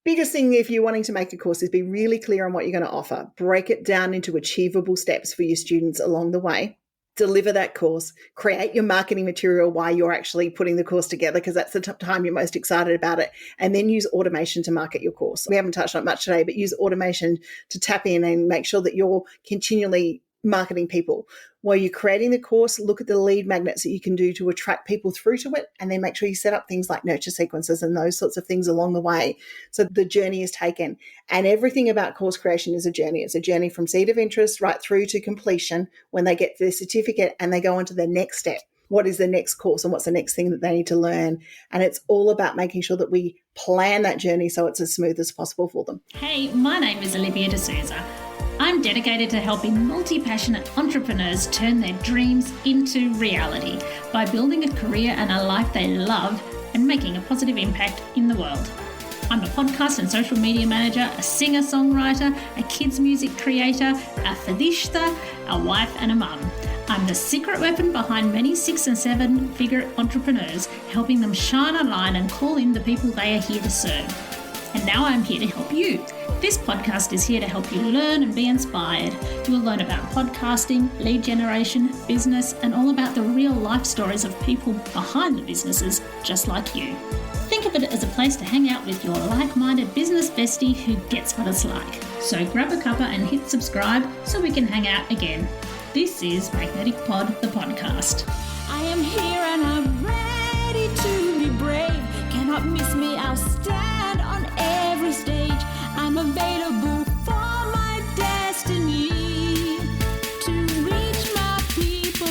biggest thing if you're wanting to make a course is be really clear on what you're going to offer. Break it down into achievable steps for your students along the way. Deliver that course, create your marketing material while you're actually putting the course together, because that's the time you're most excited about it, and then use automation to market your course. We haven't touched on it much today, but use automation to tap in and make sure that you're continually marketing people. While you're creating the course, look at the lead magnets that you can do to attract people through to it, and then make sure you set up things like nurture sequences and those sorts of things along the way so the journey is taken. And everything about course creation is a journey. It's a journey from seed of interest right through to completion when they get their certificate and they go on to the next step. What is the next course and what's the next thing that they need to learn? And it's all about making sure that we plan that journey so it's as smooth as possible for them. Hey, my name is Olivia D'Souza. I'm dedicated to helping multi-passionate entrepreneurs turn their dreams into reality by building a career and a life they love and making a positive impact in the world. I'm a podcast and social media manager, a singer-songwriter, a kids music creator, a fadishta, a wife and a mum. I'm the secret weapon behind many 6- and 7-figure entrepreneurs, helping them shine a line and call in the people they are here to serve. And now I'm here to help you. This podcast is here to help you learn and be inspired. You'll learn about podcasting, lead generation, business, and all about the real life stories of people behind the businesses just like you. Think of it as a place to hang out with your like-minded business bestie who gets what it's like. So grab a cuppa and hit subscribe so we can hang out again. This is Magnetic Pod, the podcast. I am here and I'm ready to be brave. Cannot miss me, I'll stand on every stage. I'm available for my destiny to reach my people.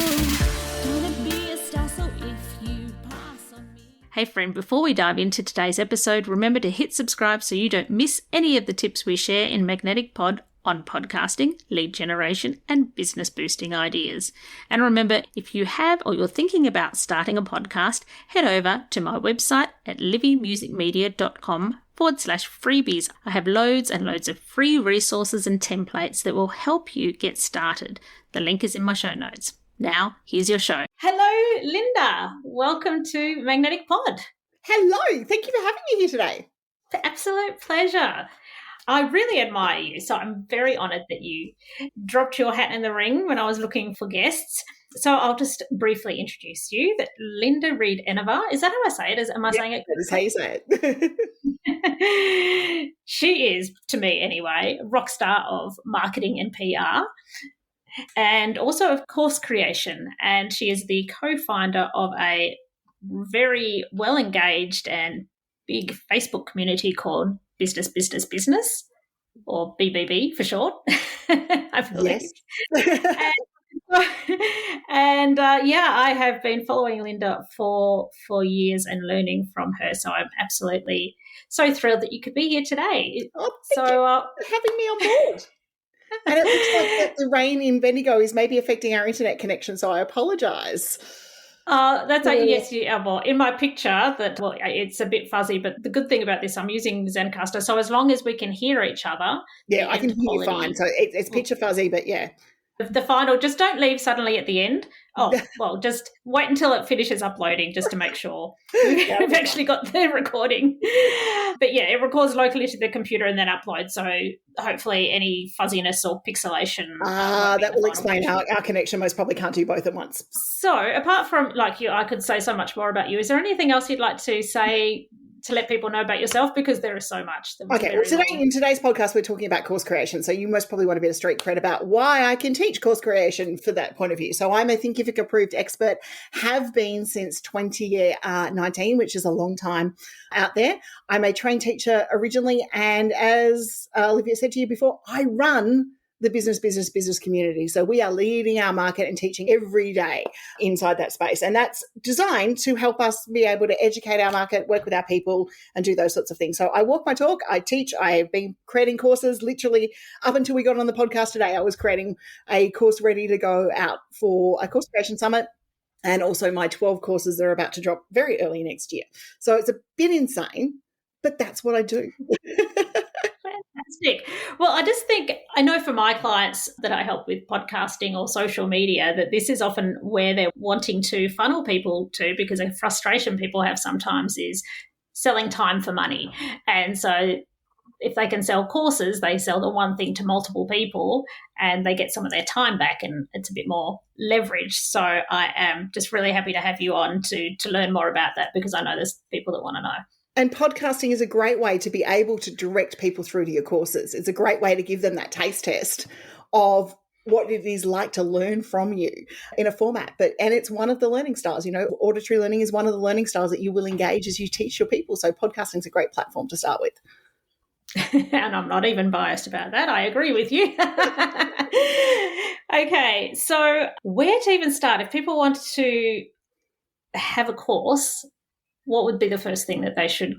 Gonna be a star, so if you pass on me. Hey friend, before we dive into today's episode, remember to hit subscribe so you don't miss any of the tips we share in Magnetic Pod on podcasting, lead generation, and business boosting ideas. And remember, if you have or you're thinking about starting a podcast, head over to my website at livymusicmedia.com/freebies. I have loads and loads of free resources and templates that will help you get started. The link is in my show notes. Now, here's your show. Hello, Linda. Welcome to Magnetic Pod. Hello. Thank you for having me here today. Absolute pleasure. I really admire you, so I'm very honoured that you dropped your hat in the ring when I was looking for guests. So I'll just briefly introduce you. That Linda Reed-Enever, is that how I say it? Am I saying it correctly? That's how you say it. She is, to me anyway, rock star of marketing and PR, and also of course creation. And she is the co-founder of a very well-engaged and big Facebook community called Business, or BBB for short, I believe. Yes. and I have been following Linda for years and learning from her. So I'm absolutely so thrilled that you could be here today. Oh, thank you for having me on board. And it looks like the rain in Bendigo is maybe affecting our internet connection, so I apologise. That's yes. Well, in my picture, it's a bit fuzzy, but the good thing about this, I'm using Zencaster, so as long as we can hear each other, I can hear you fine. So it's picture fuzzy, but yeah. The final, just don't leave suddenly at the end. Oh, well, just wait until it finishes uploading just to make sure we've actually got the recording. But yeah, it records locally to the computer and then uploads. So hopefully any fuzziness or pixelation. That will explain how our connection most probably can't do both at once. So apart from I could say so much more about you. Is there anything else you'd like to say to let people know about yourself, because there is so much. Okay, well, in today's podcast, we're talking about course creation. So you most probably want a bit of street cred about why I can teach course creation for that point of view. So I'm a Thinkific approved expert, have been since 2019, which is a long time out there. I'm a trained teacher originally. And as Olivia said to you before, I run the business community. So we are leading our market and teaching every day inside that space. And that's designed to help us be able to educate our market, work with our people, and do those sorts of things. So I walk my talk, I teach, I've been creating courses literally up until we got on the podcast today. I was creating a course ready to go out for a course creation summit. And also my 12 courses are about to drop very early next year. So it's a bit insane, but that's what I do. Fantastic. Well, I just think, I know for my clients that I help with podcasting or social media, that this is often where they're wanting to funnel people to, because a frustration people have sometimes is selling time for money. And so if they can sell courses, they sell the one thing to multiple people and they get some of their time back, and it's a bit more leverage. So I am just really happy to have you on to learn more about that, because I know there's people that want to know. And podcasting is a great way to be able to direct people through to your courses. It's a great way to give them that taste test of what it is like to learn from you in a format. And it's one of the learning styles. Auditory learning is one of the learning styles that you will engage as you teach your people. So podcasting is a great platform to start with. And I'm not even biased about that. I agree with you. Okay, so where to even start? If people want to have a course, what would be the first thing that they should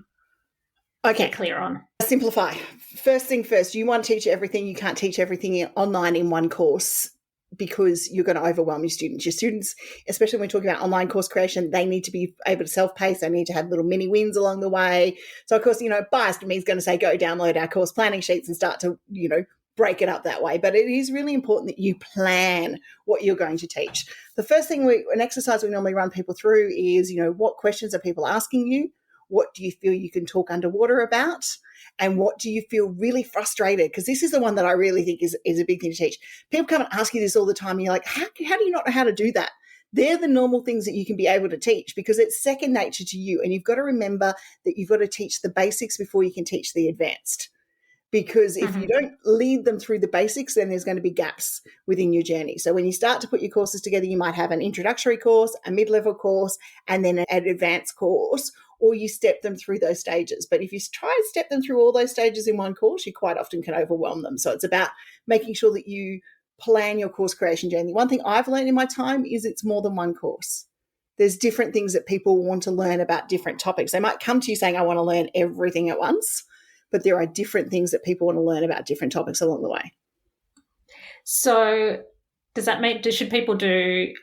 get clear on? Simplify. First thing first, you want to teach everything. You can't teach everything online in one course, because you're going to overwhelm your students. Your students, especially when we're talking about online course creation, they need to be able to self-pace. They need to have little mini wins along the way. So, of course, biased me is going to say, go download our course planning sheets and start to, break it up that way. But it is really important that you plan what you're going to teach. The first thing an exercise we normally run people through is, what questions are people asking you? What do you feel you can talk underwater about? And what do you feel really frustrated? Because this is the one that I really think is a big thing to teach. People come and ask you this all the time. And you're like, how do you not know how to do that? They're the normal things that you can be able to teach, because it's second nature to you. And you've got to remember that you've got to teach the basics before you can teach the advanced. Because if you don't lead them through the basics, then there's going to be gaps within your journey. So when you start to put your courses together, you might have an introductory course, a mid-level course, and then an advanced course, or you step them through those stages. But if you try to step them through all those stages in one course, you quite often can overwhelm them. So it's about making sure that you plan your course creation journey. One thing I've learned in my time is it's more than one course. There's different things that people want to learn about different topics. They might come to you saying, I want to learn everything at once, but there are different things that people want to learn about different topics along the way. So does that mean, should people do,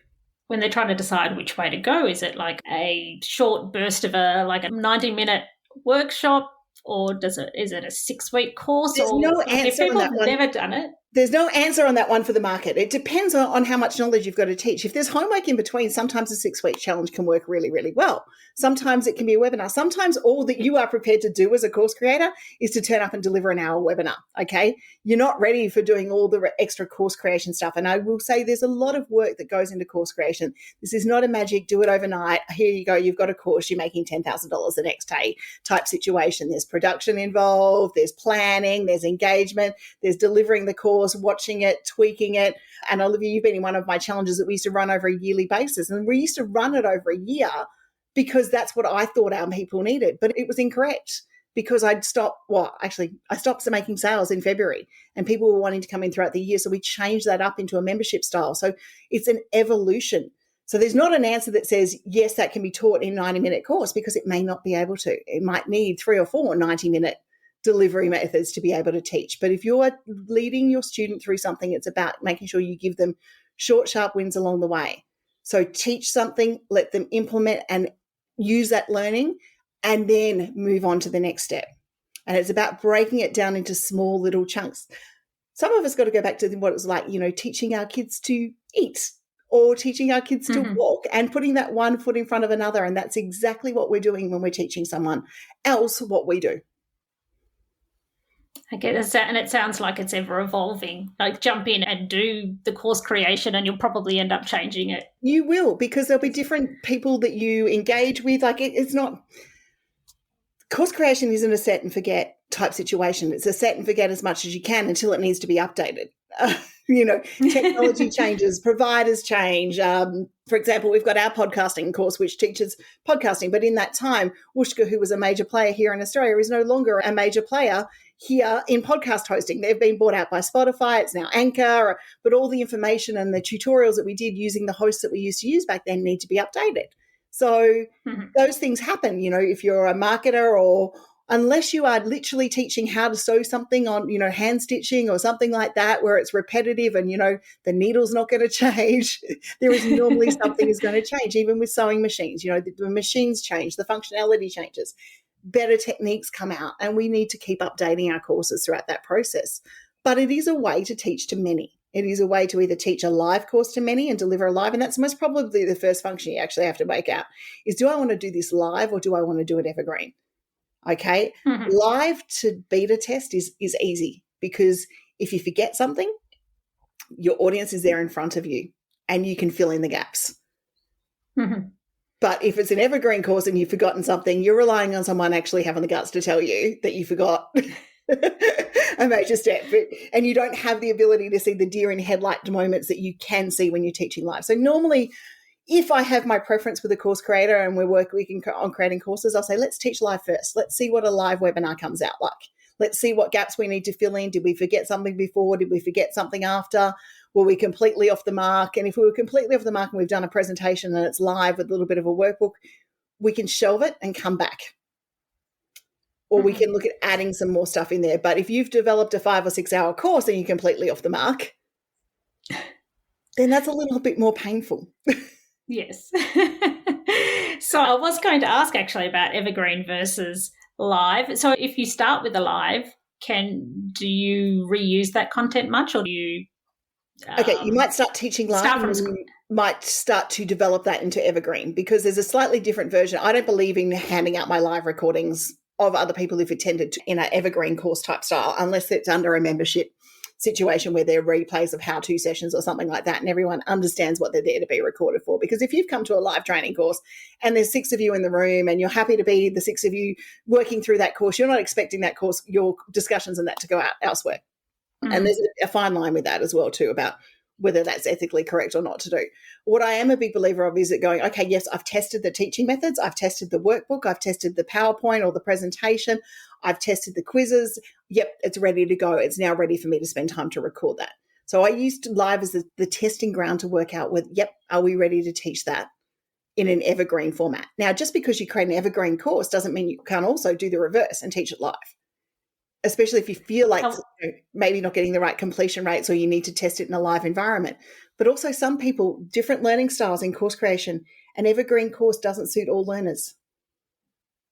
when they're trying to decide which way to go, is it like a short burst of a 90-minute workshop, or is it a 6-week course? There's no answer on that one. If people have never done it. There's no answer on that one for the market. It depends on how much knowledge you've got to teach. If there's homework in between, sometimes a 6-week challenge can work really, really well. Sometimes it can be a webinar. Sometimes all that you are prepared to do as a course creator is to turn up and deliver an hour webinar, okay? You're not ready for doing all the extra course creation stuff. And I will say there's a lot of work that goes into course creation. This is not a magic, do it overnight. Here you go, you've got a course, you're making $10,000 the next day type situation. There's production involved, there's planning, there's engagement, there's delivering the course, watching it, tweaking it. And Olivia, you've been in one of my challenges that we used to run over a yearly basis. And we used to run it over a year because that's what I thought our people needed. But it was incorrect, because I stopped making sales in February and people were wanting to come in throughout the year. So we changed that up into a membership style. So it's an evolution. So there's not an answer that says, yes, that can be taught in a 90-minute course, because it may not be able to. It might need 3 or 4 90-minute delivery methods to be able to teach. But if you're leading your student through something, it's about making sure you give them short, sharp wins along the way. So teach something, let them implement and use that learning, and then move on to the next step. And it's about breaking it down into small little chunks. Some of us got to go back to what it was like, teaching our kids to eat, or teaching our kids to walk, and putting that one foot in front of another. And that's exactly what we're doing when we're teaching someone else what we do. I get that, and it sounds like it's ever evolving. Like, jump in and do the course creation and you'll probably end up changing it. You will, because there'll be different people that you engage with. Like, it's not, course creation isn't a set and forget type situation. It's a set and forget as much as you can until it needs to be updated. Technology changes, providers change. For example, we've got our podcasting course, which teaches podcasting. But in that time, Wooshka, who was a major player here in Australia, is no longer a major player here in podcast hosting. They've been bought out by Spotify. It's now Anchor. But all the information and the tutorials that we did using the hosts that we used to use back then need to be updated. So those things happen, if you're a marketer, or unless you are literally teaching how to sew something on, hand stitching or something like that, where it's repetitive and, the needle's not going to change, there is normally something is going to change. Even with sewing machines, the machines change, the functionality changes, better techniques come out, and we need to keep updating our courses throughout that process. But it is a way to teach to many. It is a way to either teach a live course to many and deliver a live, and that's most probably the first function you actually have to make out is, do I want to do this live or do I want to do it evergreen? Okay. Mhm. Live to beta test is easy because if you forget something, your audience is there in front of you and you can fill in the gaps. Mhm. But if it's an evergreen course and you've forgotten something, you're relying on someone actually having the guts to tell you that you forgot a major step. And you don't have the ability to see the deer in headlight moments that you can see when you're teaching live. So normally, if I have my preference with a course creator and we're working on creating courses, I'll say, let's teach live first. Let's see what a live webinar comes out like. Let's see what gaps we need to fill in. Did we forget something before? Did we forget something after? Were we completely off the mark? And if we were completely off the mark and we've done a presentation and it's live with a little bit of a workbook, we can shelve it and come back. Or we can look at adding some more stuff in there. But if you've developed a 5 or 6 hour course and you're completely off the mark, then that's a little bit more painful. Yes. So I was going to ask actually about evergreen versus live. So if you start with a live, do you reuse that content much, or do you Okay, you might start teaching live start from and you might start to develop that into evergreen because there's a slightly different version. I don't believe in handing out my live recordings of other people who've attended in an evergreen course type style unless it's under a membership situation where they're replays of how-to sessions or something like that and everyone understands what they're there to be recorded for. Because if you've come to a live training course and there's 6 of you in the room and you're happy to be the 6 of you working through that course, you're not expecting that course, your discussions and that to go out elsewhere. And there's a fine line with that as well too about whether that's ethically correct or not to do. What I am a big believer of is it going, okay, yes, I've tested the teaching methods, I've tested the workbook, I've tested the PowerPoint or the presentation, I've tested the quizzes. Yep, it's ready to go. It's now ready for me to spend time to record that. So I used live as the testing ground to work out with, yep, are we ready to teach that in an evergreen format? Now, just because you create an evergreen course doesn't mean you can't also do the reverse and teach it live. Especially if you feel like maybe not getting the right completion rates or you need to test it in a live environment. But also some people, different learning styles in course creation, an evergreen course doesn't suit all learners.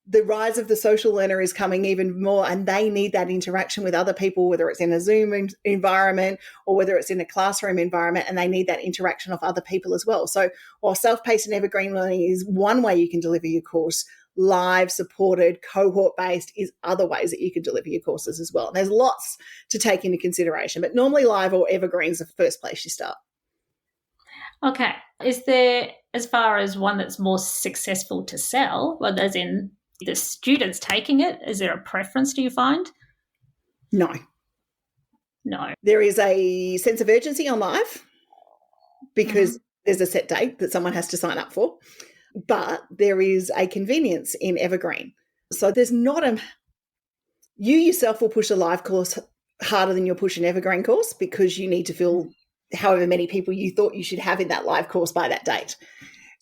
The rise of the social learner is coming even more and they need that interaction with other people, whether it's in a Zoom environment or whether it's in a classroom environment, and they need that interaction of other people as well. So while self-paced and evergreen learning is one way you can deliver your course, live, supported, cohort-based is other ways that you can deliver your courses as well. And there's lots to take into consideration, but normally live or evergreen is the first place you start. Okay. Is there, as far as one that's more successful to sell, well, as in the students taking it, is there a preference, do you find? No. There is a sense of urgency on live because there's a set date that someone has to sign up for. But there is a convenience in evergreen. So there's not you yourself will push a live course harder than you'll push an evergreen course because you need to fill however many people you thought you should have in that live course by that date.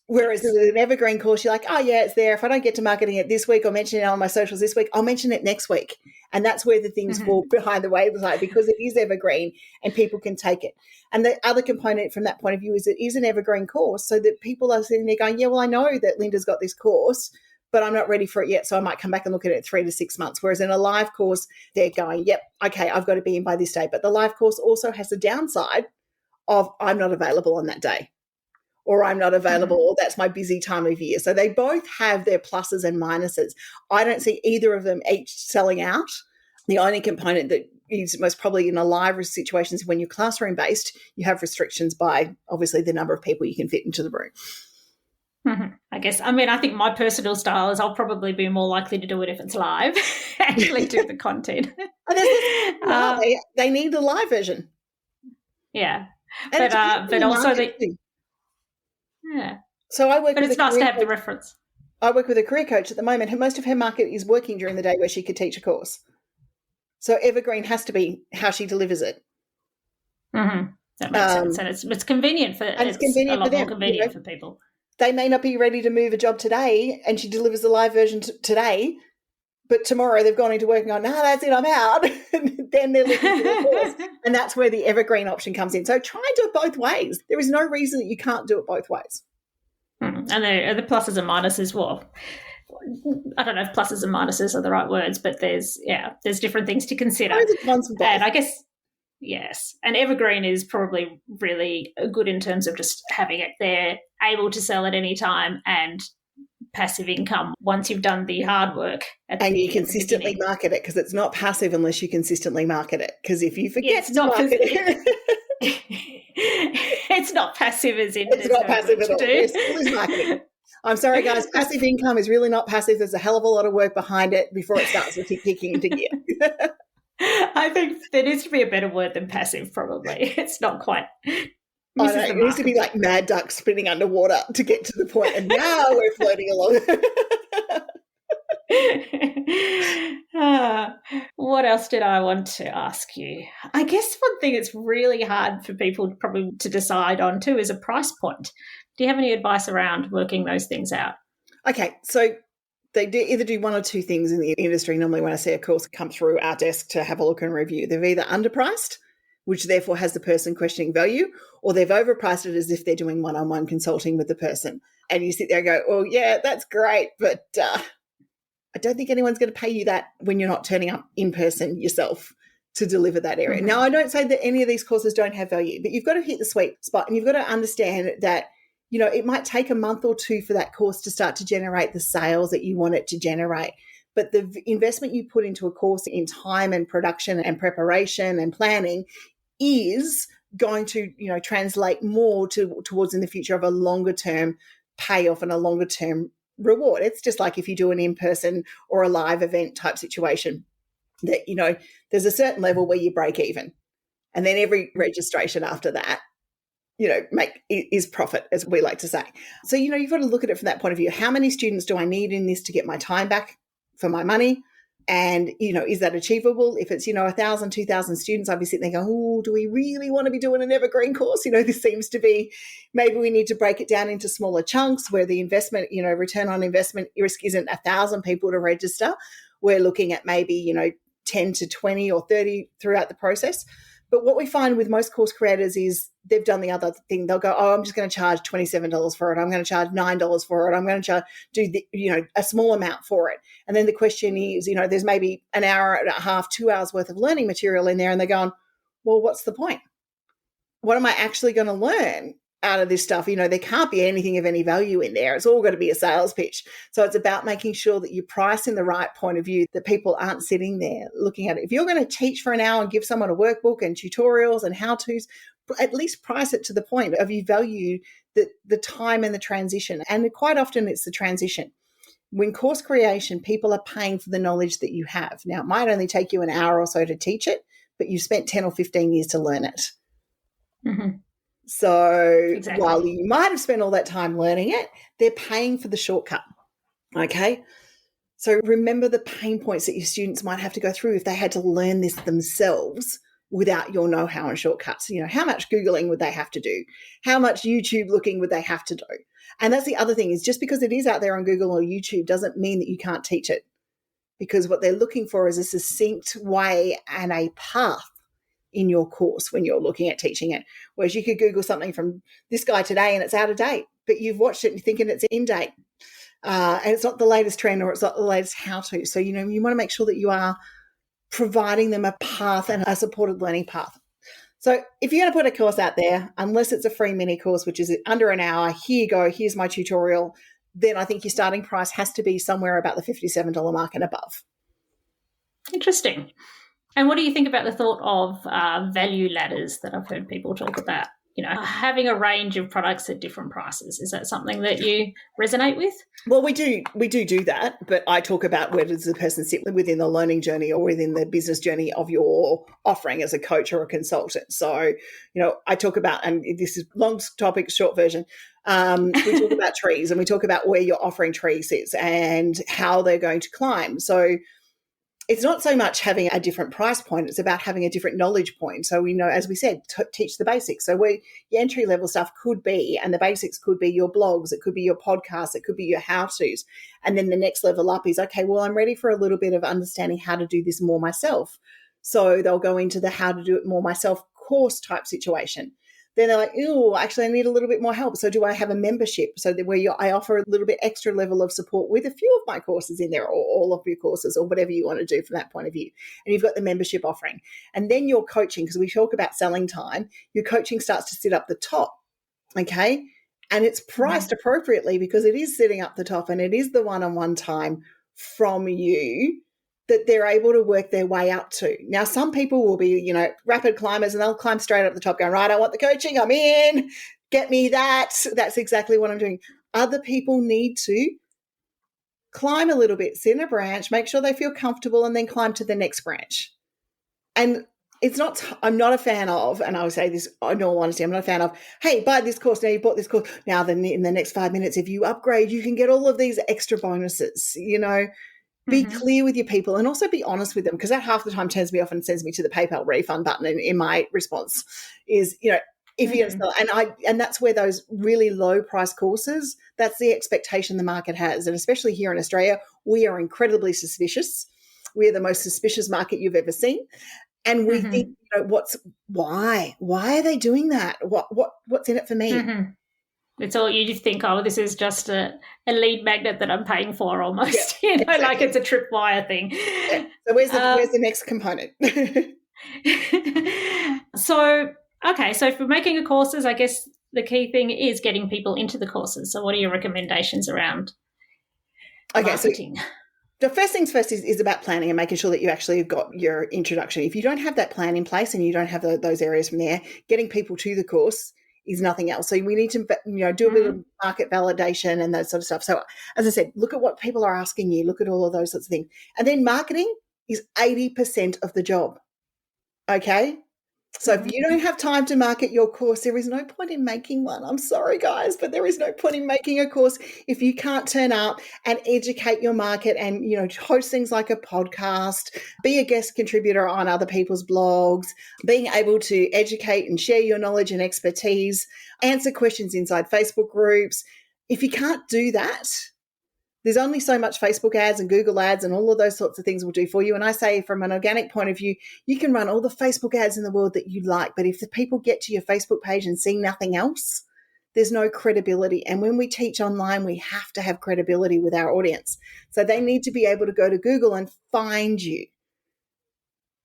Whereas with an evergreen course, you're like, oh, yeah, it's there. If I don't get to marketing it this week or mention it on my socials this week, I'll mention it next week. And that's where the things fall behind the wayside because it is evergreen and people can take it. And the other component from that point of view is it is an evergreen course so that people are sitting there going, yeah, well, I know that Linda's got this course, but I'm not ready for it yet. So I might come back and look at it 3 to 6 months. Whereas in a live course, they're going, yep, okay, I've got to be in by this day. But the live course also has the downside of I'm not available on that day. Or I'm not available, or that's my busy time of year. So they both have their pluses and minuses. I don't see either of them each selling out. The only component that is most probably in a live situation is when you're classroom-based, you have restrictions by, obviously, the number of people you can fit into the room. I guess, I think my personal style is I'll probably be more likely to do it if it's live, actually do the content. They need the live version. Yeah. And but also So I work. But it's nice to have the reference. I work with a career coach at the moment, and most of her market is working during the day where she could teach a course. So evergreen has to be how she delivers it. That makes sense, and it's convenient for. And it's convenient a lot for them, more convenient for people. They may not be ready to move a job today, and she delivers the live version today. But tomorrow they've gone into work and gone, that's it, I'm out. And then they're looking for their course. And that's where the evergreen option comes in. So try and do it both ways. There is no reason that you can't do it both ways. And the pluses and minuses, well, I don't know if pluses and minuses are the right words, but there's different things to consider. And I guess, yes, and evergreen is probably really good in terms of just having it there, able to sell at any time and passive income once you've done the hard work. And you consistently market it, because it's not passive unless you consistently market it. Because if you forget to market it, it's not passive as in it's not passive at all. There still is marketing. I'm sorry, guys. Passive income is really not passive. There's a hell of a lot of work behind it before it starts to kicking into gear. I think there needs to be a better word than passive, probably. It's not quite. It needs to be like mad ducks spinning underwater to get to the point, and now we're floating along. What else did I want to ask you? I guess one thing that's really hard for people probably to decide on too is a price point. Do you have any advice around working those things out? Okay, so they either do one or two things in the industry. Normally when I see a course come through our desk to have a look and review, they've either underpriced, which therefore has the person questioning value, or they've overpriced it as if they're doing one-on-one consulting with the person. And you sit there and go, oh, yeah, that's great, but I don't think anyone's going to pay you that when you're not turning up in person yourself to deliver that area. Mm-hmm. Now, I don't say that any of these courses don't have value, but you've got to hit the sweet spot, and you've got to understand that, you know, it might take a month or two for that course to start to generate the sales that you want it to generate. But the investment you put into a course in time and production and preparation and planning is going to, you know, translate more towards in the future of a longer term payoff and a longer term reward. It's just like if you do an in-person or a live event type situation that, you know, there's a certain level where you break even, and then every registration after that, you know, is profit, as we like to say. So, you know, you've got to look at it from that point of view. How many students do I need in this to get my time back for my money? And, you know, is that achievable? If it's, you know, 1,000, 2,000 students, I'd be sitting there going, oh, do we really want to be doing an evergreen course? You know, this seems to be, maybe we need to break it down into smaller chunks where the investment, you know, return on investment risk isn't 1,000 people to register. We're looking at maybe, you know, 10 to 20 or 30 throughout the process. But what we find with most course creators is they've done the other thing. They'll go, oh, I'm just going to charge $27 for it. I'm going to charge $9 for it. I'm going to do a small amount for it. And then the question is, you know, there's maybe an hour and a half, 2 hours worth of learning material in there, and they're going, well, what's the point? What am I actually going to learn out of this stuff? You know, there can't be anything of any value in there. It's all going to be a sales pitch. So it's about making sure that you price in the right point of view, that people aren't sitting there looking at it. If you're going to teach for an hour and give someone a workbook and tutorials and how-tos, at least price it to the point of you value the time and the transition. And quite often it's the transition. When course creation, people are paying for the knowledge that you have. Now, it might only take you an hour or so to teach it, but you've spent 10 or 15 years to learn it. Mm-hmm. So while you might have spent all that time learning it, they're paying for the shortcut, okay? So remember the pain points that your students might have to go through if they had to learn this themselves without your know-how and shortcuts. You know, how much Googling would they have to do? How much YouTube looking would they have to do? And that's the other thing, is just because it is out there on Google or YouTube doesn't mean that you can't teach it, because what they're looking for is a succinct way and a path in your course when you're looking at teaching it. Whereas you could Google something from this guy today and it's out of date, but you've watched it and you're thinking it's in date. And it's not the latest trend, or it's not the latest how-to. So, you know, you want to make sure that you are providing them a path and a supported learning path. So if you're going to put a course out there, unless it's a free mini course, which is under an hour, here you go, here's my tutorial, then I think your starting price has to be somewhere about the $57 mark and above. Interesting. And what do you think about the thought of value ladders that I've heard people talk about? You know, having a range of products at different prices. Is that something that you resonate with? Well, we do that, but I talk about where does the person sit within the learning journey or within the business journey of your offering as a coach or a consultant. So, you know, I talk about, and this is long topic, short version, we talk about trees, and we talk about where your offering tree sits and how they're going to climb. So it's not so much having a different price point, it's about having a different knowledge point. So we know, as we said, teach the basics. So your entry-level stuff could be, and the basics could be your blogs, it could be your podcasts, it could be your how-tos. And then the next level up is, okay, well, I'm ready for a little bit of understanding how to do this more myself. So they'll go into the how to do it more myself course type situation. Then they're like, oh, actually, I need a little bit more help. So do I have a membership? So that I offer a little bit extra level of support with a few of my courses in there, or all of your courses, or whatever you want to do from that point of view. And you've got the membership offering. And then your coaching, because we talk about selling time, your coaching starts to sit up the top, okay? And it's priced appropriately because it is sitting up the top and it is the one-on-one time from you that they're able to work their way up to. Now, some people will be, rapid climbers and they'll climb straight up the top going, right, I want the coaching, I'm in, get me that. That's exactly what I'm doing. Other people need to climb a little bit, sit in a branch, make sure they feel comfortable, and then climb to the next branch. And I'm not a fan of, and I would say this in all honesty, I'm not a fan of, hey, buy this course, now you've bought this course, now then in the next 5 minutes, if you upgrade, you can get all of these extra bonuses, Be clear with your people and also be honest with them, because that half the time turns me off and sends me to the PayPal refund button in my response is, if you're going to sell, and that's where those really low price courses, that's the expectation the market has. And especially here in Australia, we are incredibly suspicious. We are the most suspicious market you've ever seen. And we think, why are they doing that? What's in it for me? It's all you just think, oh, this is just a lead magnet that I'm paying for almost, exactly. Like it's a tripwire thing. Yeah. So where's the next component? So for making a courses, I guess the key thing is getting people into the courses. So what are your recommendations around marketing? So the first things first is about planning and making sure that you actually have got your introduction. If you don't have that plan in place and you don't have those areas from there, getting people to the course is nothing else. So we need to, do a bit of market validation and that sort of stuff. So as I said, look at what people are asking you, look at all of those sorts of things. And then marketing is 80% of the job. Okay. So if you don't have time to market your course, there is no point in making one. I'm sorry, guys, but there is no point in making a course if you can't turn up and educate your market and, host things like a podcast, be a guest contributor on other people's blogs, being able to educate and share your knowledge and expertise, answer questions inside Facebook groups. If you can't do that, there's only so much Facebook ads and Google ads and all of those sorts of things will do for you. And I say from an organic point of view, you can run all the Facebook ads in the world that you like, but if the people get to your Facebook page and see nothing else, there's no credibility. And when we teach online, we have to have credibility with our audience. So they need to be able to go to Google and find you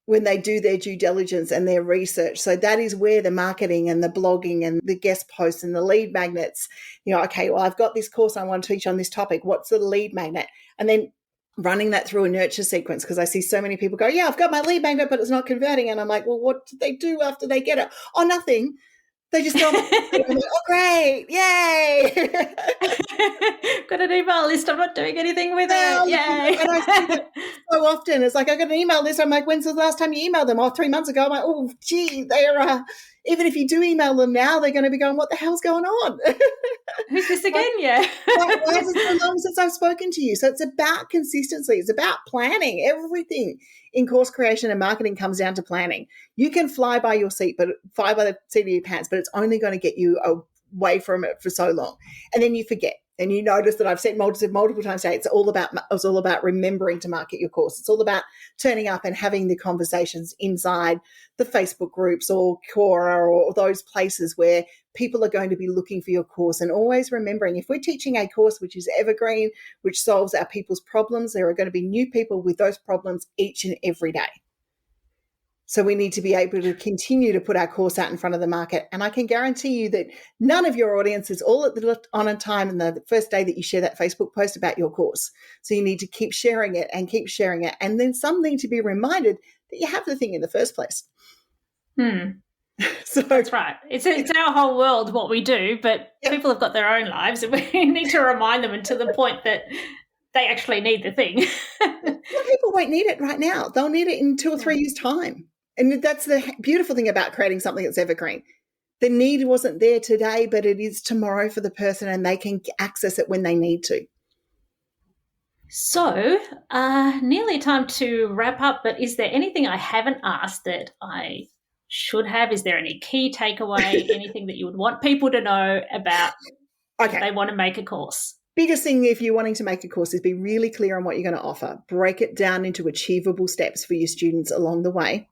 when they do their due diligence and their research. So that is where the marketing and the blogging and the guest posts and the lead magnets, okay, well, I've got this course I want to teach on this topic. What's the lead magnet? And then running that through a nurture sequence, because I see so many people go, yeah, I've got my lead magnet, but it's not converting. And I'm like, well, what do they do after they get it? Oh, nothing. They just go, oh, great, yay. Got an email list. I'm not doing anything with it. Yay. And I see that so often. It's like, I got an email list. I'm like, when's the last time you emailed them? Oh, 3 months ago. I'm like, oh, gee, they're, even if you do email them now, they're going to be going, what the hell's going on? Who's this again? Yeah. Why is it so long since I've spoken to you? So it's about consistency. It's about planning. Everything in course creation and marketing comes down to planning. You can fly by your seat, but fly by the seat of your pants, but it's only going to get you away from it for so long. And then you forget. And you notice that I've said multiple times today, it's all about remembering to market your course. It's all about turning up and having the conversations inside the Facebook groups or Quora or those places where people are going to be looking for your course. And always remembering, if we're teaching a course which is evergreen, which solves our people's problems, there are going to be new people with those problems each and every day. So we need to be able to continue to put our course out in front of the market. And I can guarantee you that none of your audience is all on a time in the first day that you share that Facebook post about your course. So you need to keep sharing it. And then some need to be reminded that you have the thing in the first place. So that's right. It's our whole world, what we do, but people have got their own lives and we need to remind them until the point that they actually need the thing. Some people won't need it right now. They'll need it in 2 or 3 years' time. And that's the beautiful thing about creating something that's evergreen. The need wasn't there today, but it is tomorrow for the person and they can access it when they need to. So, nearly time to wrap up, but is there anything I haven't asked that I should have? Is there any key takeaway, anything that you would want people to know about if they want to make a course? Biggest thing if you're wanting to make a course is be really clear on what you're going to offer. Break it down into achievable steps for your students along the way.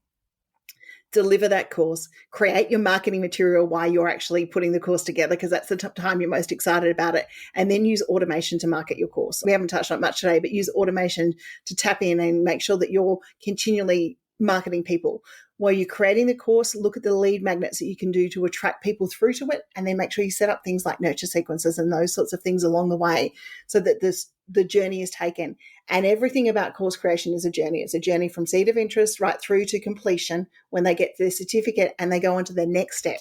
Deliver that course, create your marketing material while you're actually putting the course together, because that's the time you're most excited about it, and then use automation to market your course. We haven't touched on it much today, but use automation to tap in and make sure that you're continually marketing people. While you're creating the course, look at the lead magnets that you can do to attract people through to it, and then make sure you set up things like nurture sequences and those sorts of things along the way so that the journey is taken. And everything about course creation is a journey. It's a journey from seed of interest right through to completion when they get their certificate and they go on to their next step.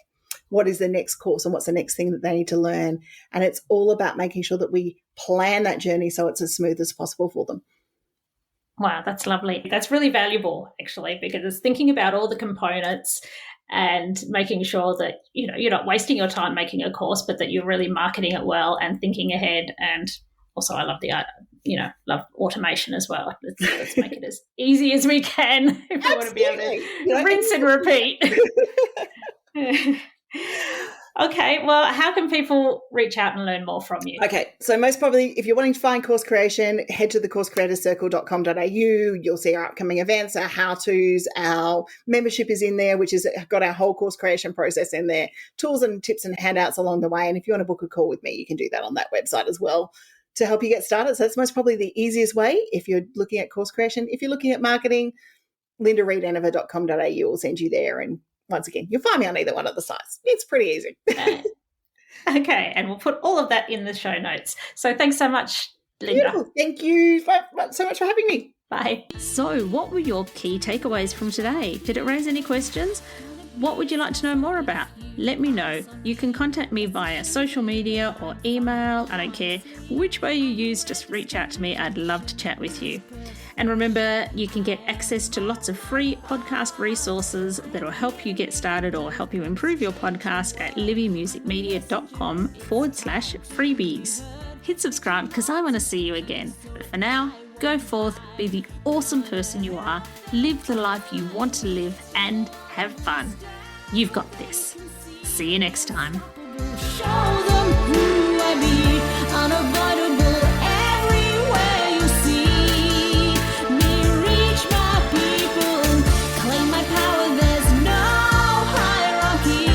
What is the next course and what's the next thing that they need to learn? And it's all about making sure that we plan that journey so it's as smooth as possible for them. Wow, that's lovely. That's really valuable, actually, because it's thinking about all the components and making sure that, you're not wasting your time making a course, but that you're really marketing it well and thinking ahead. And also, I love love automation as well. Let's make it as easy as we can if we want to be able to rinse and repeat. Okay, well, how can people reach out and learn more from you? Okay, so most probably, if you're wanting to find course creation, head to thecoursecreatorscircle.com.au. You'll see our upcoming events, our how-tos, our membership is in there, which has got our whole course creation process in there, tools and tips and handouts along the way. And if you want to book a call with me, you can do that on that website as well to help you get started. So that's most probably the easiest way if you're looking at course creation. If you're looking at marketing, lindareedenever.com.au will send you there. And once again, you'll find me on either one of the sites. It's pretty easy. Okay, and we'll put all of that in the show notes. So thanks so much, Linda. Beautiful. Thank you so much for having me. Bye. So what were your key takeaways from today? Did it raise any questions? What would you like to know more about? Let me know. You can contact me via social media or email. I don't care which way you use, just reach out to me. I'd love to chat with you. And remember, you can get access to lots of free podcast resources that will help you get started or help you improve your podcast at livymusicmedia.com/freebies. Hit subscribe because I want to see you again. But for now, go forth, be the awesome person you are, live the life you want to live, and have fun. You've got this. See you next time. Show them who I be, unavoidable everywhere you see me. Reach my people, claim my power, there's no hierarchy.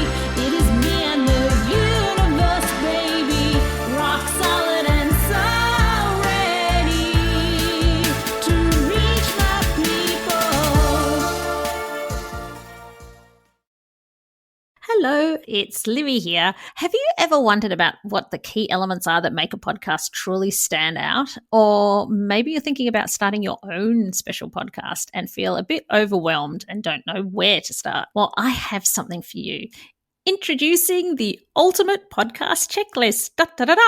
It is me and the universe, baby, rock solid and so ready to reach my people. Hello, it's Livy here. Have you ever wondered about what the key elements are that make a podcast truly stand out? Or maybe you're thinking about starting your own special podcast and feel a bit overwhelmed and don't know where to start. Well, I have something for you. Introducing the ultimate podcast checklist. Da, da, da, da.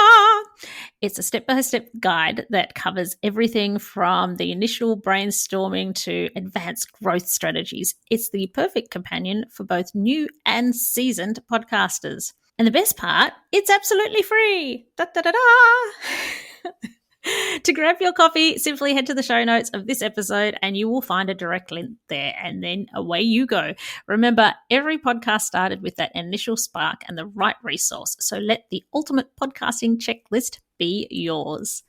It's a step-by-step guide that covers everything from the initial brainstorming to advanced growth strategies. It's the perfect companion for both new and seasoned podcasters. And the best part, it's absolutely free. Da, da, da, da. To grab your copy, simply head to the show notes of this episode and you will find a direct link there, and then away you go. Remember, every podcast started with that initial spark and the right resource, so let the ultimate podcasting checklist be yours.